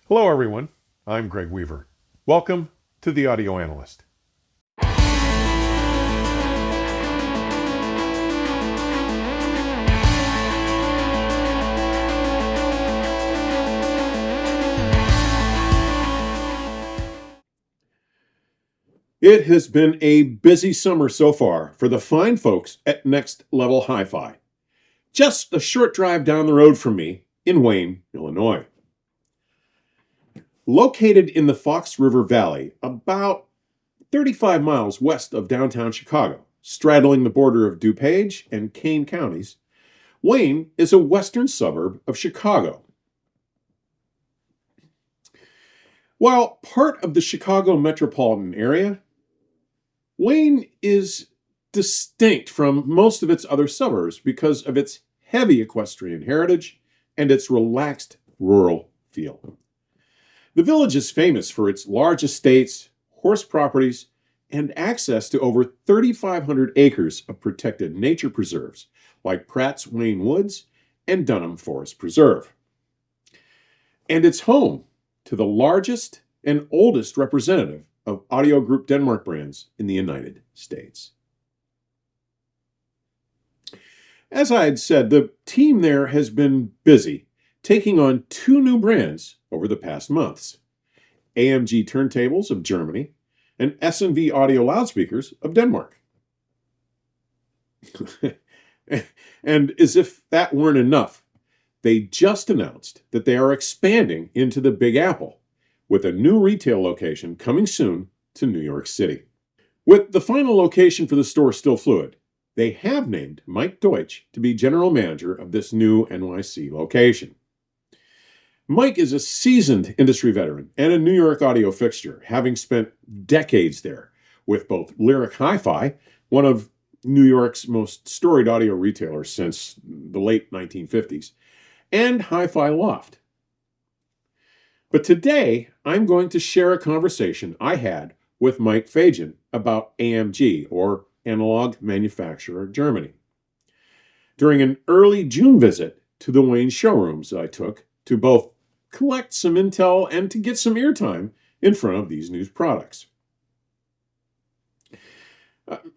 Hello everyone, I'm Greg Weaver. Welcome to The Audio Analyst. It has been a busy summer so far for the fine folks at Next Level HiFi, just a short drive down the road from me in Wayne, Illinois. Located in the Fox River Valley, about 35 miles west of downtown Chicago, straddling the border of DuPage and Kane counties, Wayne is a western suburb of Chicago. While part of the Chicago metropolitan area, Wayne is distinct from most of its other suburbs because of its heavy equestrian heritage and its relaxed rural feel. The village is famous for its large estates, horse properties, and access to over 3,500 acres of protected nature preserves like Pratt's Wayne Woods and Dunham Forest Preserve. And it's home to the largest and oldest representative of Audio Group Denmark brands in the United States. As I had said, the team there has been busy taking on two new brands over the past months: AMG Turntables of Germany and S&V Audio Loudspeakers of Denmark. And as if that weren't enough, they just announced that they are expanding into the Big Apple, with a new retail location coming soon to New York City. With the final location for the store still fluid, they have named Mike Deutsch to be general manager of this new NYC location. Mike is a seasoned industry veteran and a New York audio fixture, having spent decades there with both Lyric HiFi, one of New York's most storied audio retailers since the late 1950s, and Hi-Fi Loft. But today, I'm going to share a conversation I had with Mike Fajen about AMG, or Analog Manufaktur Germany, during an early June visit to the Wayne showrooms I took to both collect some intel and to get some airtime in front of these new products.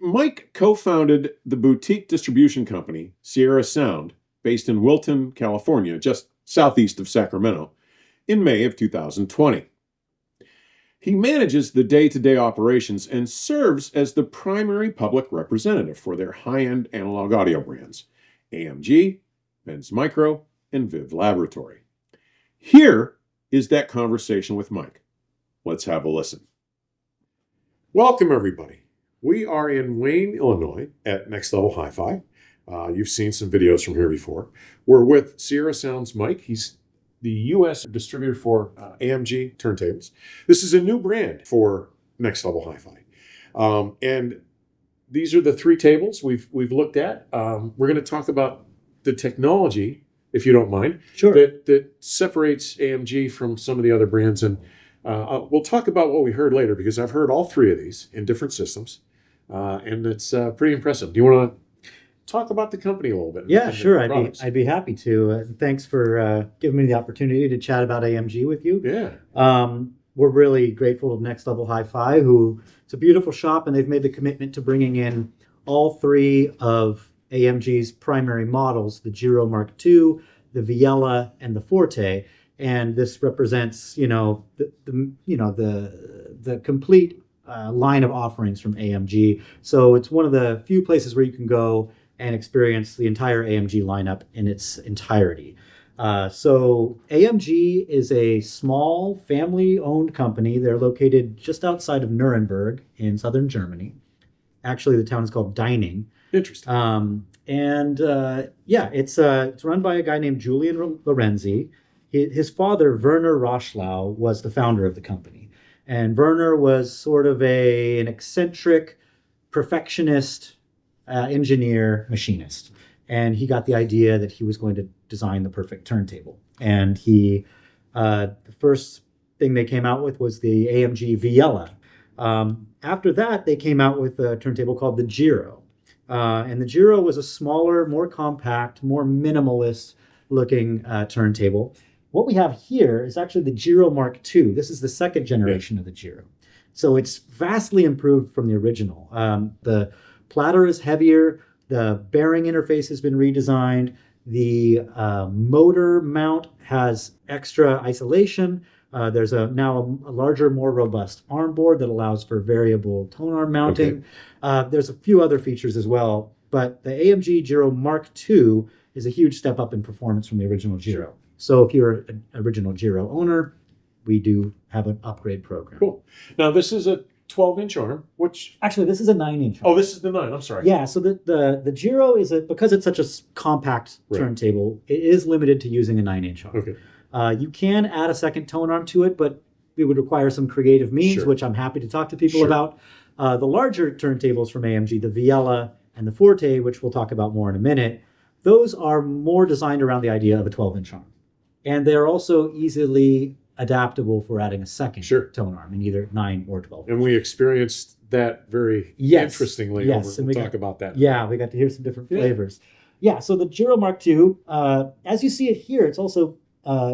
Mike co-founded the boutique distribution company Sierra Sound, based in Wilton, California, just southeast of Sacramento, in May of 2020. He manages the day-to-day operations and serves as the primary public representative for their high-end analog audio brands, AMG, Benz Micro, and Viv Laboratory. Here is that conversation with Mike. Let's have a listen. Welcome, everybody. We are in Wayne, Illinois at Next Level HiFi. You've seen some videos from here before. We're with Sierra Sounds Mike. He's the U.S. distributor for AMG Turntables. This is a new brand for Next Level HiFi. And these are the three tables we've looked at. We're going to talk about the technology, if you don't mind, Sure. that separates AMG from some of the other brands. And we'll talk about what we heard later, because I've heard all three of these in different systems. And it's pretty impressive. Do you want to talk about the company a little bit? Yeah, sure. I'd be happy to. Thanks for giving me the opportunity to chat about AMG with you. Yeah. We're really grateful to Next Level HiFi, who it's a beautiful shop, and they've made the commitment to bringing in all three of AMG's primary models: the Giro MK II, the Viella, and the Forte. And this represents, the complete line of offerings from AMG. So it's one of the few places where you can go and experience the entire AMG lineup in its entirety. So AMG is a small family-owned company. They're located just outside of Nuremberg in southern Germany. Actually, the town is called Deining. Interesting. It's run by a guy named Julian Lorenzi. His father, Werner Roschlau, was the founder of the company. And Werner was sort of an eccentric perfectionist engineer machinist. And he got the idea that he was going to design the perfect turntable. And the first thing they came out with was the AMG Viella. After that, they came out with a turntable called the Giro. And the Giro was a smaller, more compact, more minimalist looking turntable. What we have here is actually the Giro Mark II. This is the second generation of the Giro. So it's vastly improved from the original. The platter is heavier. The bearing interface has been redesigned. The motor mount has extra isolation. There's now a larger, more robust arm board that allows for variable tone arm mounting. There's a few other features as well, but the AMG Giro Mark II is a huge step up in performance from the original Giro. So if you're an original Giro owner, we do have an upgrade program. Cool. Now this is a 12-inch arm, which actually this is a 9-inch arm. Oh, this is the 9. I'm sorry. Yeah. So the Giro is because it's such a compact turntable, it is limited to using a 9-inch arm. Okay. You can add a second tone arm to it, but it would require some creative means, which I'm happy to talk to people about. The larger turntables from AMG, the Viella and the Forte, which we'll talk about more in a minute, those are more designed around the idea of a 12-inch arm. And they're also easily adaptable for adding a second tone arm in either 9 or 12. And we experienced that very interestingly. We'll talk about that. Yeah, we got to hear some different flavors. Yeah, so the Giro Mark II, as you see it here, it's also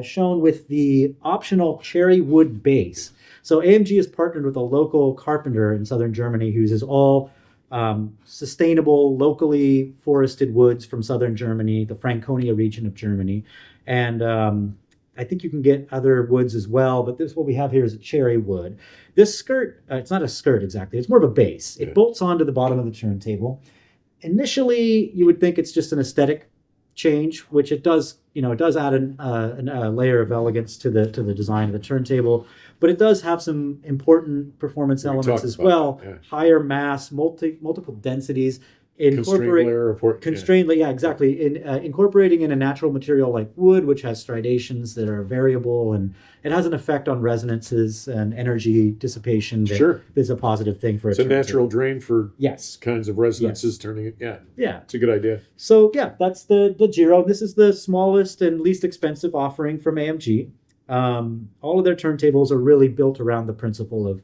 shown with the optional cherry wood base. So AMG has partnered with a local carpenter in southern Germany who uses all sustainable, locally forested woods from southern Germany, the Franconia region of Germany. And I think you can get other woods as well, but what we have here is a cherry wood. This skirt, it's not a skirt exactly, it's more of a base. It bolts onto the bottom of the turntable. Initially, you would think it's just an aesthetic change, which it does. It does add a layer of elegance to the design of the turntable, but it does have some important performance elements as well. Higher mass, multiple densities. Constrained, exactly. Incorporating in a natural material like wood, which has striations that are variable, and it has an effect on resonances and energy dissipation. That is a positive thing for it's a natural drain for kinds of resonances. Turning it, it's a good idea. So that's the Giro. This is the smallest and least expensive offering from AMG. All of their turntables are really built around the principle of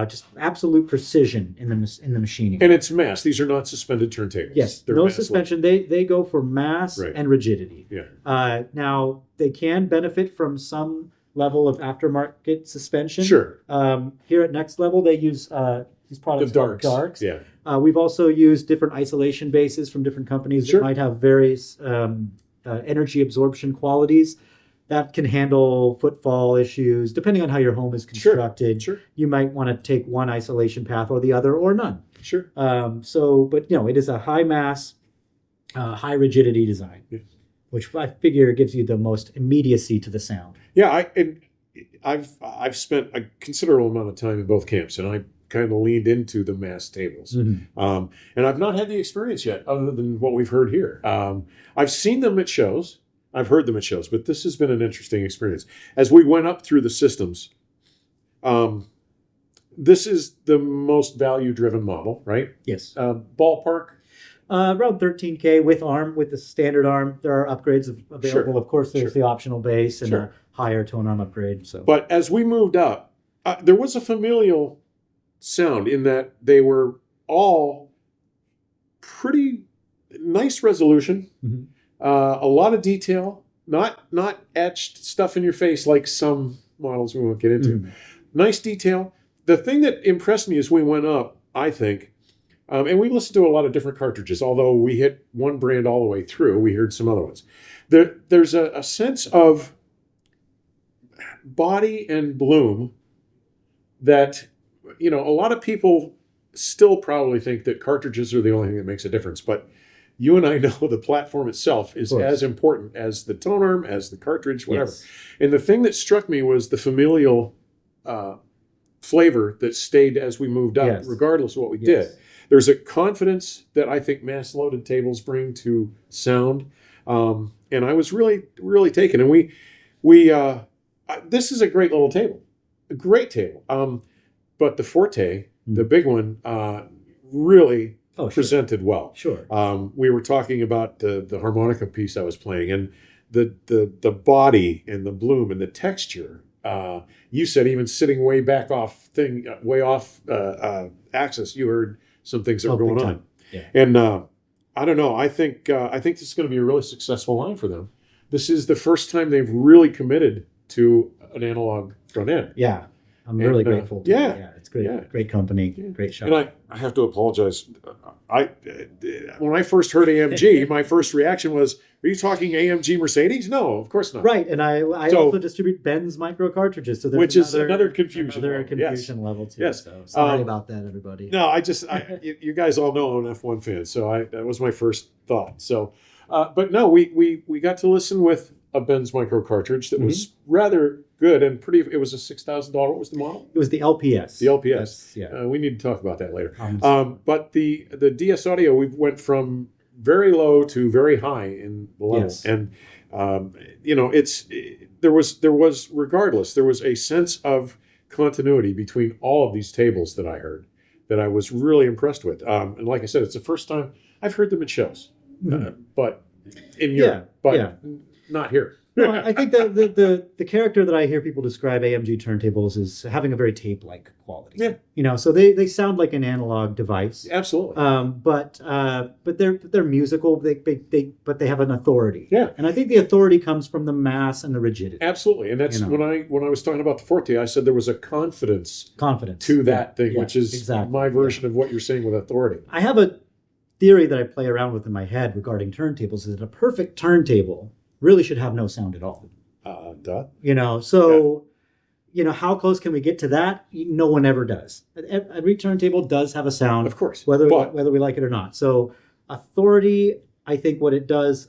just absolute precision in the machining. And it's mass. These are not suspended turntables. Yes, no suspension. They go for mass and rigidity. Now, they can benefit from some level of aftermarket suspension. Here at Next Level, they use these products called Darks. We've also used different isolation bases from different companies that might have various energy absorption qualities. That can handle footfall issues, depending on how your home is constructed. You might want to take one isolation path or the other, or none. But it is a high mass, high rigidity design, which I figure gives you the most immediacy to the sound. I've spent a considerable amount of time in both camps, and I kind of leaned into the mass tables. And I've not had the experience yet, other than what we've heard here. I've seen them at shows. I've heard them at shows, but this has been an interesting experience. As we went up through the systems, this is the most value-driven model, right? Yes. Ballpark? Around $13K with the standard arm. There are upgrades available. Of course, there's the optional bass and a higher tone arm upgrade. But as we moved up, there was a familial sound in that they were all pretty nice resolution. A lot of detail, not etched stuff in your face like some models we won't get into. Nice detail. The thing that impressed me as we went up, I think, and we listened to a lot of different cartridges, although we hit one brand all the way through, we heard some other ones. There's a sense of body and bloom that, a lot of people still probably think that cartridges are the only thing that makes a difference, but you and I know the platform itself is as important as the tone arm, as the cartridge, whatever. And the thing that struck me was the familial flavor that stayed as we moved up, regardless of what we did. There's a confidence that I think mass-loaded tables bring to sound, and I was really, really taken. And we this is a great little table, a great table. But the Forte, the big one, really presented well. We were talking about the harmonica piece I was playing, and the body and the bloom and the texture. You said even sitting way off axis, you heard some things that were going on. And I don't know. I think this is going to be a really successful line for them. this is the first time they've really committed to an analog front end. Yeah. I'm really grateful. Yeah, it's great. Yeah. Great company. Great shop. And I have to apologize. When I first heard AMG, my first reaction was, "Are you talking AMG Mercedes?" No, of course not. Right, and I also distribute Ben's micro cartridges, so there's which is another confusion. Another level. confusion level too. Yes. So sorry about that, everybody. No, you guys all know I'm an F1 fan, so that was my first thought. So, but no, we got to listen with a Ben's micro cartridge that was rather good and pretty. It was a $6,000. What was the model? It was the LPS. The LPS. Yeah. We need to talk about that later. But the DS Audio, we went from very low to very high in the level, and there was regardless there was a sense of continuity between all of these tables that I heard that I was really impressed with. And like I said, it's the first time I've heard them at shows, but in Europe, not here. Well, I think the character that I hear people describe AMG turntables is having a very tape-like quality. Yeah. So they sound like an analog device. Absolutely. But they're musical. But they have an authority. Yeah. And I think the authority comes from the mass and the rigidity. Absolutely. And that's when I was talking about the Forte, I said there was a confidence to that thing, which is my version of what you're saying with authority. I have a theory that I play around with in my head regarding turntables, is that a perfect turntable really should have no sound at all. How close can we get to that? No one ever does. Every turntable does have a sound, of course, whether we like it or not. So authority, I think what it does,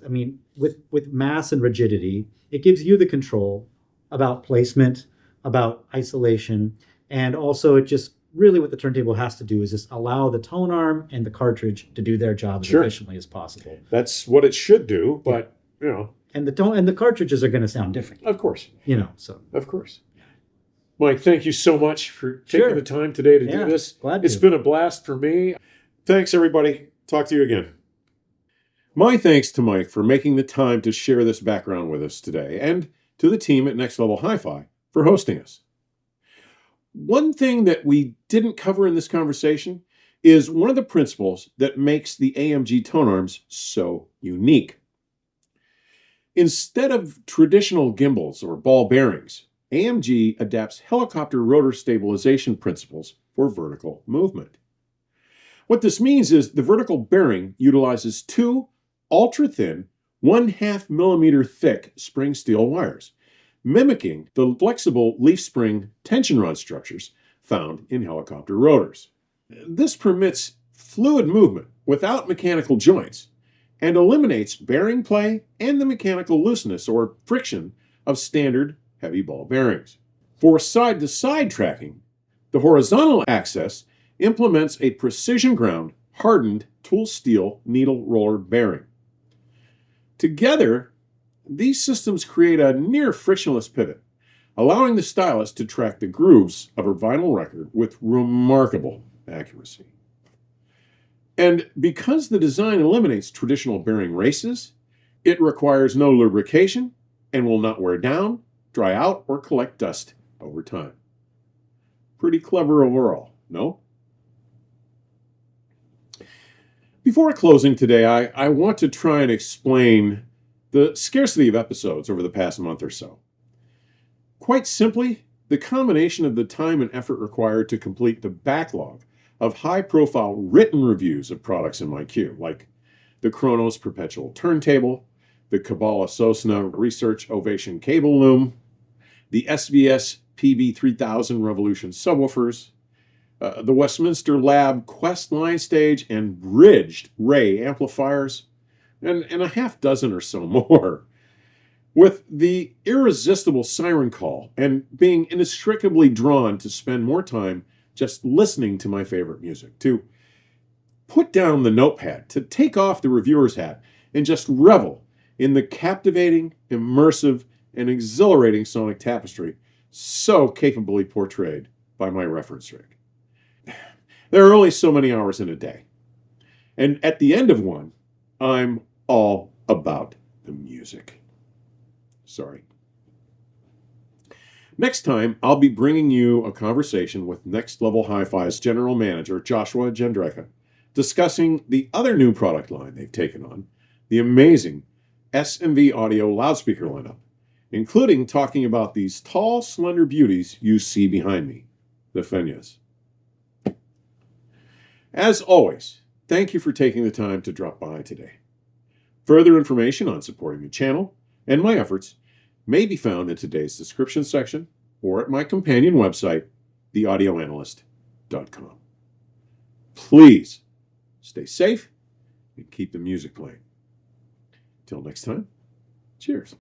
with mass and rigidity, it gives you the control about placement, about isolation, and also it just really what the turntable has to do is just allow the tone arm and the cartridge to do their job as efficiently as possible. That's what it should do, but And the cartridges are going to sound different. Of course. Of course. Mike, thank you so much for taking the time today to do this. It's been a blast for me. Thanks, everybody. Talk to you again. My thanks to Mike for making the time to share this background with us today, and to the team at Next Level HiFi for hosting us. One thing that we didn't cover in this conversation is one of the principles that makes the AMG tone arms so unique. Instead of traditional gimbals or ball bearings, AMG adapts helicopter rotor stabilization principles for vertical movement. What this means is the vertical bearing utilizes two ultra-thin, 1/2 millimeter thick spring steel wires, mimicking the flexible leaf spring tension rod structures found in helicopter rotors. This permits fluid movement without mechanical joints, and eliminates bearing play and the mechanical looseness or friction of standard heavy ball bearings. For side-to-side tracking, the horizontal axis implements a precision ground hardened tool steel needle roller bearing. Together, these systems create a near frictionless pivot, allowing the stylus to track the grooves of a vinyl record with remarkable accuracy. And because the design eliminates traditional bearing races, it requires no lubrication and will not wear down, dry out, or collect dust over time. Pretty clever overall, no? Before closing today, I want to try and explain the scarcity of episodes over the past month or so. Quite simply, the combination of the time and effort required to complete the backlog of high-profile written reviews of products in my queue, like the Kronos Perpetual Turntable, the Kabbalah Sosna Research Ovation Cable Loom, the SVS PB3000 Revolution subwoofers, the Westminster Lab Quest line stage and bridged Ray amplifiers, and a half dozen or so more. With the irresistible siren call and being inextricably drawn to spend more time just listening to my favorite music, to put down the notepad, to take off the reviewer's hat, and just revel in the captivating, immersive, and exhilarating sonic tapestry so capably portrayed by my reference rig. There are only so many hours in a day, and at the end of one, I'm all about the music. Sorry. Next time, I'll be bringing you a conversation with Next Level HiFi's General Manager, Joshua Jendreka, discussing the other new product line they've taken on, the amazing S&V Audio loudspeaker lineup, including talking about these tall, slender beauties you see behind me, the Fenias. As always, thank you for taking the time to drop by today. Further information on supporting the channel and my efforts may be found in today's description section or at my companion website, theaudioanalyst.com. Please stay safe and keep the music playing. Till next time, cheers.